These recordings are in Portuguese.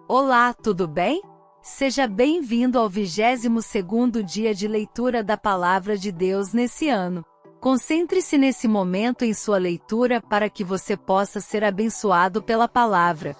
Olá, tudo bem? Seja bem-vindo ao 22º dia de leitura da Palavra de Deus nesse ano. Concentre-se nesse momento em sua leitura para que você possa ser abençoado pela palavra.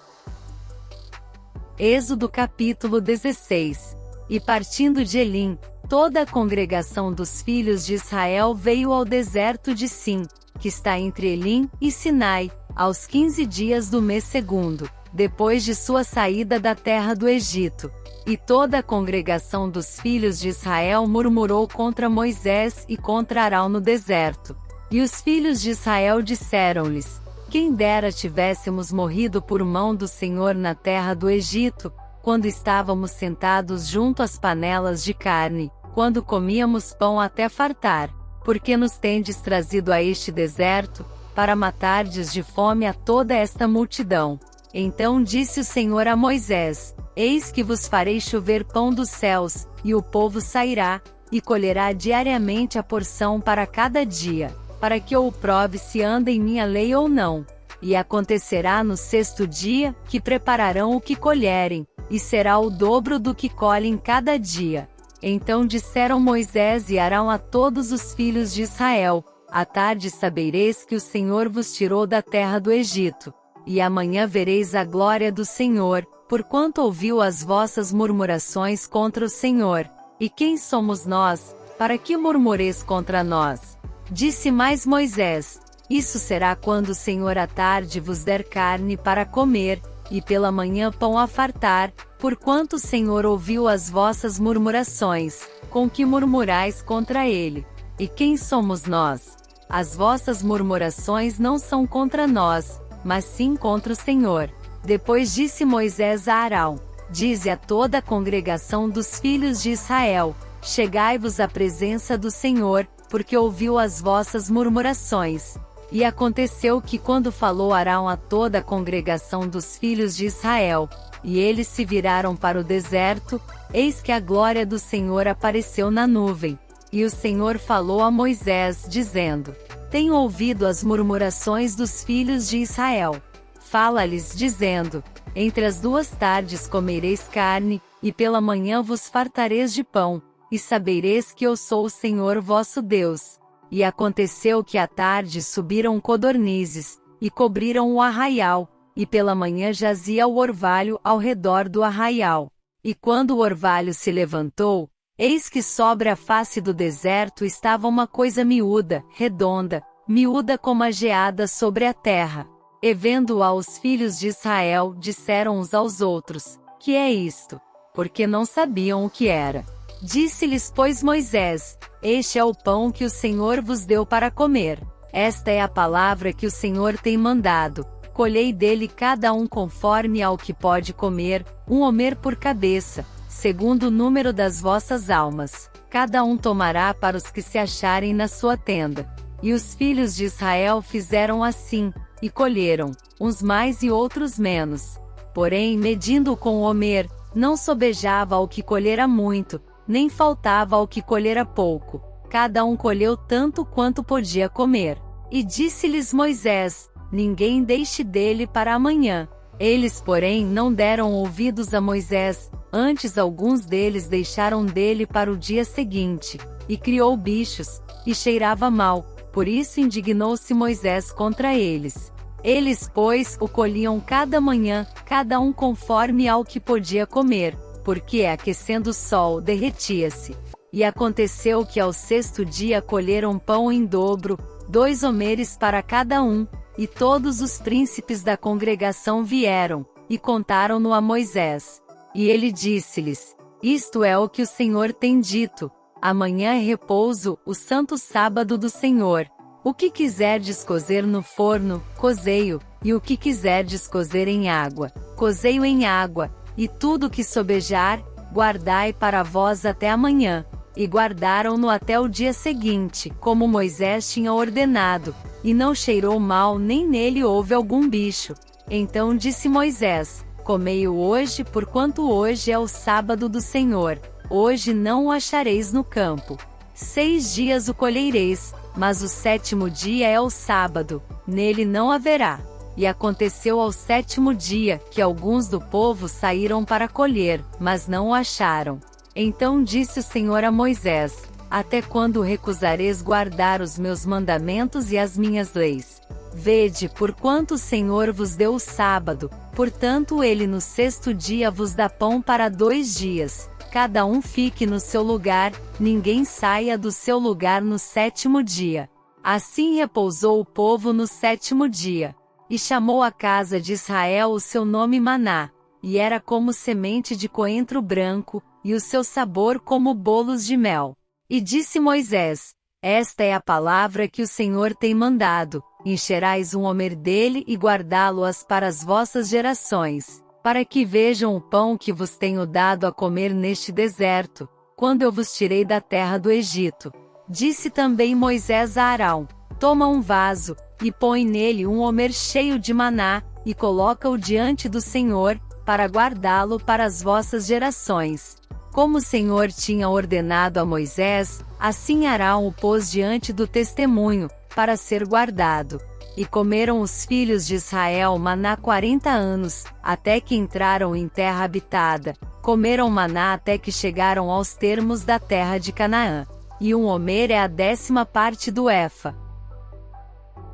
Êxodo capítulo 16. E partindo de Elim, toda a congregação dos filhos de Israel veio ao deserto de Sim, que está entre Elim e Sinai, aos 15 dias do mês segundo, depois de sua saída da terra do Egito. E toda a congregação dos filhos de Israel murmurou contra Moisés e contra Arão no deserto. E os filhos de Israel disseram-lhes: quem dera tivéssemos morrido por mão do Senhor na terra do Egito, quando estávamos sentados junto às panelas de carne, quando comíamos pão até fartar. Porque nos tendes trazido a este deserto, para matardes de fome a toda esta multidão? Então disse o Senhor a Moisés: eis que vos farei chover pão dos céus, e o povo sairá, e colherá diariamente a porção para cada dia, para que eu o prove se anda em minha lei ou não. E acontecerá no sexto dia, que prepararão o que colherem, e será o dobro do que colhem cada dia. Então disseram Moisés e Arão a todos os filhos de Israel: à tarde sabereis que o Senhor vos tirou da terra do Egito. E amanhã vereis a glória do Senhor, porquanto ouviu as vossas murmurações contra o Senhor. E quem somos nós, para que murmureis contra nós? Disse mais Moisés: isso será quando o Senhor à tarde vos der carne para comer, e pela manhã pão a fartar, porquanto o Senhor ouviu as vossas murmurações, com que murmurais contra ele. E quem somos nós? As vossas murmurações não são contra nós, mas sim contra o Senhor. Depois disse Moisés a Arão: dize a toda a congregação dos filhos de Israel: chegai-vos à presença do Senhor, porque ouviu as vossas murmurações. E aconteceu que quando falou Arão a toda a congregação dos filhos de Israel, e eles se viraram para o deserto, eis que a glória do Senhor apareceu na nuvem. E o Senhor falou a Moisés, dizendo: tenho ouvido as murmurações dos filhos de Israel. Fala-lhes, dizendo: entre as duas tardes comereis carne, e pela manhã vos fartareis de pão, e sabereis que eu sou o Senhor vosso Deus. E aconteceu que à tarde subiram codornizes, e cobriram o arraial, e pela manhã jazia o orvalho ao redor do arraial. E quando o orvalho se levantou, eis que sobre a face do deserto estava uma coisa miúda, redonda, miúda como a geada sobre a terra. E vendo-a os filhos de Israel, disseram uns aos outros: que é isto? Porque não sabiam o que era. Disse-lhes, pois, Moisés: este é o pão que o Senhor vos deu para comer. Esta é a palavra que o Senhor tem mandado: colhei dele cada um conforme ao que pode comer, um homer por cabeça, segundo o número das vossas almas. Cada um tomará para os que se acharem na sua tenda. E os filhos de Israel fizeram assim, e colheram, uns mais e outros menos. Porém, medindo com o homer, não sobejava ao que colhera muito, nem faltava ao que colhera pouco. Cada um colheu tanto quanto podia comer. E disse-lhes Moisés: ninguém deixe dele para amanhã. Eles, porém, não deram ouvidos a Moisés, antes alguns deles deixaram dele para o dia seguinte. E criou bichos, e cheirava mal, por isso indignou-se Moisés contra eles. Eles, pois, o colhiam cada manhã, cada um conforme ao que podia comer, porque aquecendo o sol derretia-se. E aconteceu que ao sexto dia colheram pão em dobro, 2 homeres para cada um, e todos os príncipes da congregação vieram, e contaram-no a Moisés. E ele disse-lhes: isto é o que o Senhor tem dito: amanhã é repouso, o santo sábado do Senhor. O que quiserdes cozer no forno, cozei-o, e o que quiserdes cozer em água, cozei-o em água, e tudo que sobejar, guardai para vós até amanhã. E guardaram-no até o dia seguinte, como Moisés tinha ordenado, e não cheirou mal nem nele houve algum bicho. Então disse Moisés: comei-o hoje, porquanto hoje é o sábado do Senhor, hoje não o achareis no campo. 6 dias o colheireis, mas o 7º dia é o sábado, nele não haverá E aconteceu ao 7º dia, que alguns do povo saíram para colher, mas não o acharam. Então disse o Senhor a Moisés: Até quando recusareis guardar os meus mandamentos e as minhas leis? Vede, porquanto o Senhor vos deu o sábado, portanto ele no 6º dia vos dá pão para 2 dias. Cada um fique no seu lugar, ninguém saia do seu lugar no 7º dia. Assim repousou o povo no 7º dia. E chamou a casa de Israel o seu nome Maná, e era como semente de coentro branco, e o seu sabor como bolos de mel. E disse Moisés: Esta é a palavra que o Senhor tem mandado: encherais um homer dele e guardá-lo-as para as vossas gerações, para que vejam o pão que vos tenho dado a comer neste deserto, quando eu vos tirei da terra do Egito. Disse também Moisés a Arão: Toma um vaso, e põe nele um homer cheio de maná, e coloca-o diante do Senhor, para guardá-lo para as vossas gerações. Como o Senhor tinha ordenado a Moisés, assim Arão o pôs diante do testemunho, para ser guardado. E comeram os filhos de Israel maná 40 anos, até que entraram em terra habitada. Comeram maná até que chegaram aos termos da terra de Canaã. E um homer é a 10ª parte do efa.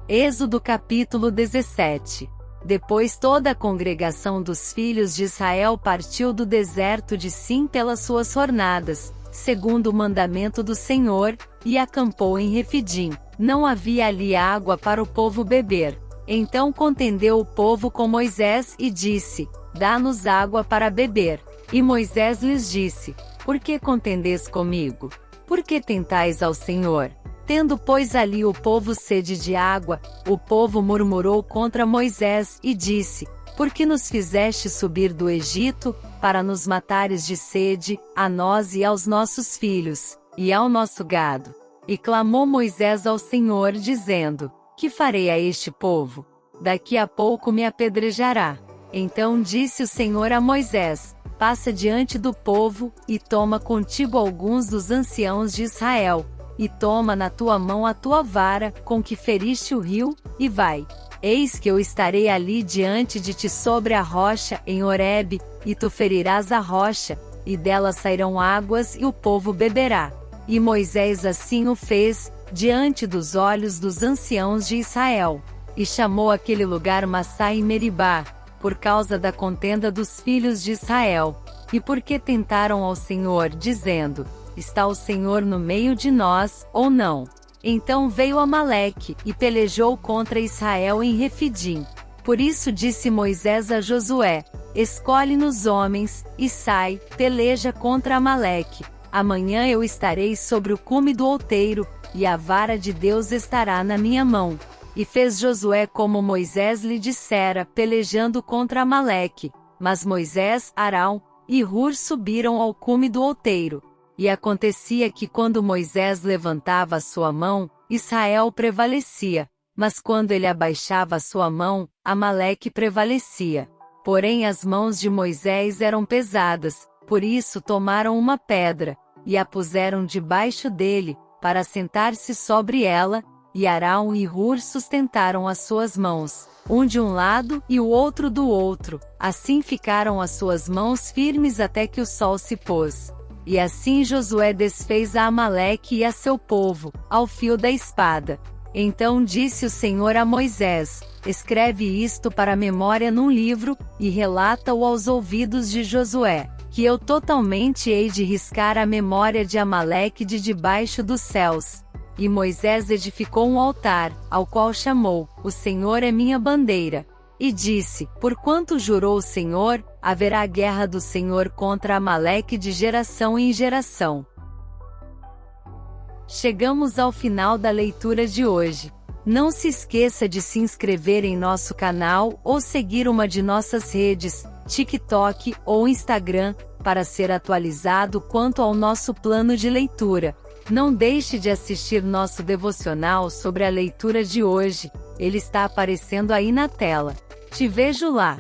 Êxodo capítulo 17. Depois toda a congregação dos filhos de Israel partiu do deserto de Sim pelas suas jornadas, segundo o mandamento do Senhor, e acampou em Refidim. Não havia ali água para o povo beber. Então contendeu o povo com Moisés e disse: Dá-nos água para beber. E Moisés lhes disse: Por que contendeis comigo? Por que tentais ao Senhor? Tendo, pois, ali o povo sede de água, o povo murmurou contra Moisés e disse: Por que nos fizeste subir do Egito, para nos matares de sede, a nós e aos nossos filhos, e ao nosso gado? E clamou Moisés ao Senhor, dizendo: Que farei a este povo? Daqui a pouco me apedrejará. Então disse o Senhor a Moisés: Passa diante do povo, e toma contigo alguns dos anciãos de Israel, e toma na tua mão a tua vara, com que feriste o rio, e vai. Eis que eu estarei ali diante de ti sobre a rocha, em Horebe, e tu ferirás a rocha, e dela sairão águas e o povo beberá. E Moisés assim o fez, diante dos olhos dos anciãos de Israel. E chamou aquele lugar Massá e Meribá, por causa da contenda dos filhos de Israel, e porque tentaram ao Senhor, dizendo: Está o Senhor no meio de nós, ou não? Então veio Amaleque, e pelejou contra Israel em Refidim. Por isso disse Moisés a Josué: Escolhe-nos homens, e sai, peleja contra Amaleque. Amanhã eu estarei sobre o cume do outeiro, e a vara de Deus estará na minha mão. E fez Josué como Moisés lhe dissera, pelejando contra Amaleque. Mas Moisés, Arão e Hur subiram ao cume do outeiro. E acontecia que quando Moisés levantava a sua mão, Israel prevalecia, mas quando ele abaixava a sua mão, Amaleque prevalecia. Porém as mãos de Moisés eram pesadas, por isso tomaram uma pedra, e a puseram debaixo dele, para sentar-se sobre ela, e Arão e Hur sustentaram as suas mãos, um de um lado e o outro do outro, assim ficaram as suas mãos firmes até que o sol se pôs. E assim Josué desfez a Amaleque e a seu povo, ao fio da espada. Então disse o Senhor a Moisés: Escreve isto para a memória num livro, e relata-o aos ouvidos de Josué, que eu totalmente hei de riscar a memória de Amaleque de debaixo dos céus. E Moisés edificou um altar, ao qual chamou: O Senhor é minha bandeira. E disse: Porquanto jurou o Senhor, haverá guerra do Senhor contra Amaleque de geração em geração. Chegamos ao final da leitura de hoje. Não se esqueça de se inscrever em nosso canal, ou seguir uma de nossas redes, TikTok ou Instagram, para ser atualizado quanto ao nosso plano de leitura. Não deixe de assistir nosso devocional sobre a leitura de hoje, ele está aparecendo aí na tela. Te vejo lá!